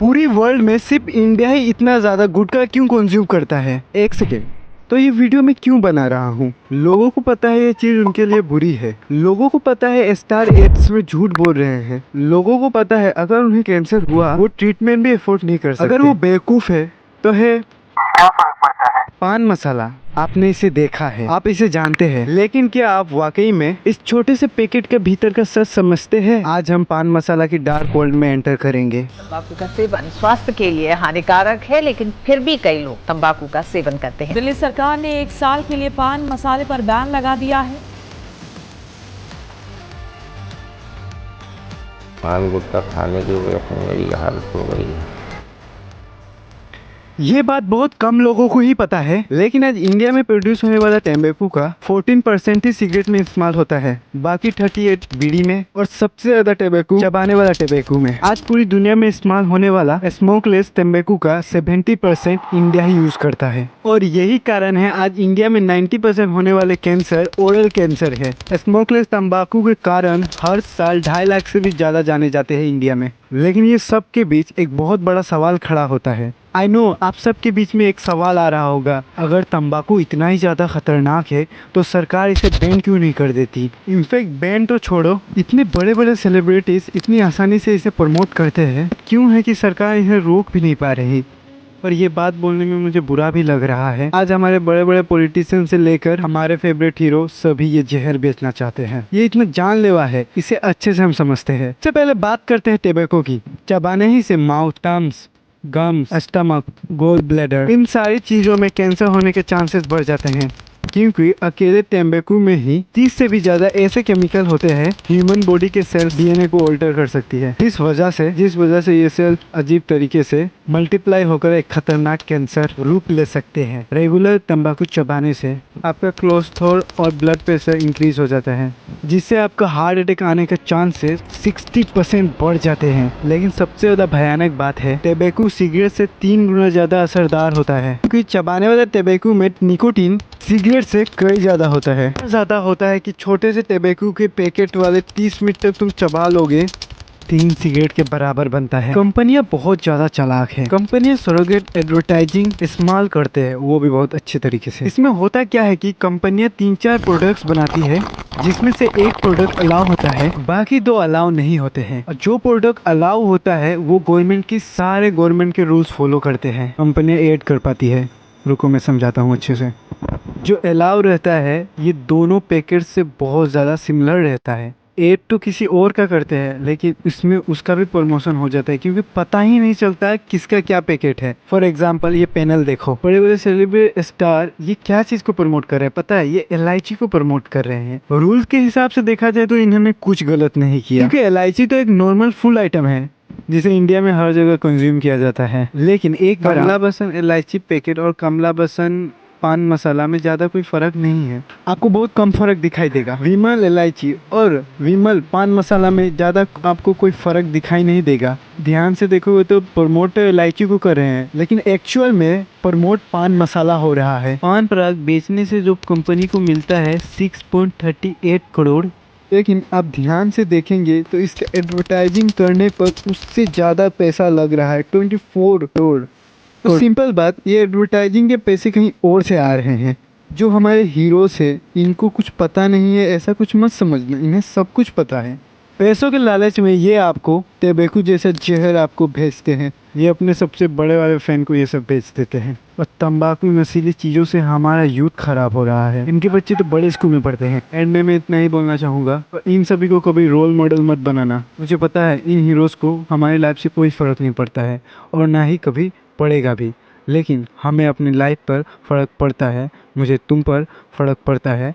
पूरी वर्ल्ड में सिर्फ इंडिया ही इतना ज़्यादा गुटखा क्यों कंज्यूम करता है? एक सेकेंड, तो ये वीडियो मैं क्यों बना रहा हूँ? लोगों को पता है ये चीज़ उनके लिए बुरी है। लोगों को पता है स्टार एड्स में झूठ बोल रहे हैं। लोगों को पता है अगर उन्हें कैंसर हुआ वो ट्रीटमेंट भी अफोर्ड नहीं कर सकते। अगर वो बेवकूफ़ है तो है पान मसाला। आपने इसे देखा है, आप इसे जानते हैं, लेकिन क्या आप वाकई में इस छोटे से पैकेट के भीतर का सच समझते हैं? आज हम पान मसाला की डार्क वर्ल्ड में एंटर करेंगे। तंबाकू का सेवन स्वास्थ्य के लिए हानिकारक है, लेकिन फिर भी कई लोग तंबाकू का सेवन करते हैं। दिल्ली सरकार ने 1 साल के लिए पान मसाले पर बैन लगा दिया है। पान गुटखा खाने की वजह से मेरी हालत हो गई है। ये बात बहुत कम लोगों को ही पता है, लेकिन आज इंडिया में प्रोड्यूस होने वाला तंबाकू का 14% ही सिगरेट में इस्तेमाल होता है, बाकी 38 बीड़ी में और सबसे ज्यादा तंबाकू चबाने वाला तंबाकू में। आज पूरी दुनिया में इस्तेमाल होने वाला स्मोकलेस तंबाकू का 70% इंडिया ही यूज करता है। और यही कारण है आज इंडिया में 90% होने वाले कैंसर ओरल कैंसर है। स्मोकलेस तंबाकू के कारण हर साल 2.5 लाख से भी ज्यादा जाने जाते हैं इंडिया में। लेकिन ये सब के बीच एक बहुत बड़ा सवाल खड़ा होता है। आई नो आप सबके बीच में एक सवाल आ रहा होगा, अगर तंबाकू इतना ही ज़्यादा खतरनाक है तो सरकार इसे बैन क्यों नहीं कर देती? इनफैक्ट बैन तो छोड़ो, इतने बड़े बड़े सेलिब्रिटीज़ इतनी आसानी से इसे प्रमोट करते हैं, क्यों है कि सरकार इन्हें रोक भी नहीं पा रही? और ये बात बोलने में मुझे बुरा भी लग रहा है। आज हमारे बड़े बड़े पॉलिटिशियन से लेकर हमारे फेवरेट हीरो सभी ये जहर बेचना चाहते हैं। ये इतना जानलेवा है, इसे अच्छे से हम समझते हैं। सबसे पहले बात करते हैं टोबैको की। चबाने ही से mouth, tums, gums, stomach, gall bladder, इन सारी चीज़ों में कैंसर होने के चांसेस बढ़ जाते हैं, क्योंकि अकेले तंबाकू में ही 30 से भी ज़्यादा ऐसे केमिकल होते हैं ह्यूमन बॉडी के सेल डीएनए को ऑल्टर कर सकती है। जिस वजह से ये सेल अजीब तरीके से मल्टीप्लाई होकर एक खतरनाक कैंसर रूप ले सकते हैं। रेगुलर तंबाकू चबाने से आपका कोलेस्ट्रॉल और ब्लड प्रेशर इंक्रीज हो जाता है, जिससे आपका हार्ट अटैक आने का चांसेस 60% बढ़ जाते हैं। लेकिन सबसे ज़्यादा भयानक बात है, तंबाकू सिगरेट से 3 गुना ज़्यादा असरदार होता है, क्योंकि चबाने वाले तंबाकू में निकोटीन सिगरेट से कई ज़्यादा होता है कि छोटे से तंबाकू के पैकेट वाले 30 मिनट तक तुम चबा लोगे 3 सिगरेट के बराबर बनता है। कंपनियां बहुत ज़्यादा चालाक है। कंपनियां सरोगेट एडवर्टाइजिंग इस्तेमाल करते हैं, वो भी बहुत अच्छे तरीके से। इसमें होता क्या है कि कंपनियां 3-4 प्रोडक्ट्स बनाती है, जिसमें से एक प्रोडक्ट अलाउ होता है, बाकी 2 अलाउ नहीं होते हैं। और जो प्रोडक्ट अलाउ होता है वो गवर्नमेंट के रूल्स फॉलो करते हैं, कंपनियां ऐड कर पाती है। रुको मैं समझाता हूँ अच्छे से। जो अलाउ रहता है ये दोनों पैकेट से बहुत ज़्यादा सिमिलर रहता है। ऐड तो किसी और का करते हैं, लेकिन इसमें उसका भी प्रमोशन हो जाता है, क्योंकि पता ही नहीं चलता है किसका क्या पैकेट है। फॉर एग्जांपल ये पैनल देखो, बड़े बड़े सेलिब्रिटी स्टार ये क्या चीज़ को प्रमोट कर रहे हैं पता है? ये इलायची को प्रमोट कर रहे हैं। रूल्स के हिसाब से देखा जाए तो इन्होंने कुछ गलत नहीं किया, क्योंकि इलायची तो एक नॉर्मल फूड आइटम है जिसे इंडिया में हर जगह कंज्यूम किया जाता है। लेकिन एक कमला बसन इलायची पैकेट और कमला बसन पान मसाला में ज़्यादा कोई फ़र्क नहीं है। आपको बहुत कम फ़र्क दिखाई देगा। विमल इलायची और विमल पान मसाला में ज़्यादा आपको कोई फ़र्क दिखाई नहीं देगा। ध्यान से देखोगे तो प्रमोट इलायची को कर रहे हैं, लेकिन एक्चुअल में प्रमोट पान मसाला हो रहा है। पान पराग बेचने से जो कंपनी को मिलता है 6.38 करोड़, लेकिन आप ध्यान से देखेंगे तो इसका एडवर्टाइजिंग करने पर उससे ज़्यादा पैसा लग रहा है, 24 करोड़। तो सिंपल बात, ये एडवर्टाइजिंग के पैसे कहीं और से आ रहे हैं। जो हमारे हीरोज़ है इनको कुछ पता नहीं है ऐसा कुछ मत समझना, इन्हें सब कुछ पता है। पैसों के लालच में ये आपको तंबाकू जैसा जहर आपको भेजते हैं। ये अपने सबसे बड़े वाले फैन को ये सब बेच देते हैं। और तंबाकू नशीली चीज़ों से हमारा यूथ खराब हो रहा है। इनके बच्चे तो बड़े स्कूल में पढ़ते हैं। एंड में मैं इतना ही बोलना चाहूँगा, इन सभी को कभी रोल मॉडल मत बनाना। मुझे पता है इन हीरोज़ को हमारी लाइफ से कोई फ़र्क नहीं पड़ता है, और ना ही कभी पड़ेगा भी, लेकिन हमें अपनी लाइफ पर फ़र्क पड़ता है। मुझे तुम पर फ़र्क पड़ता है।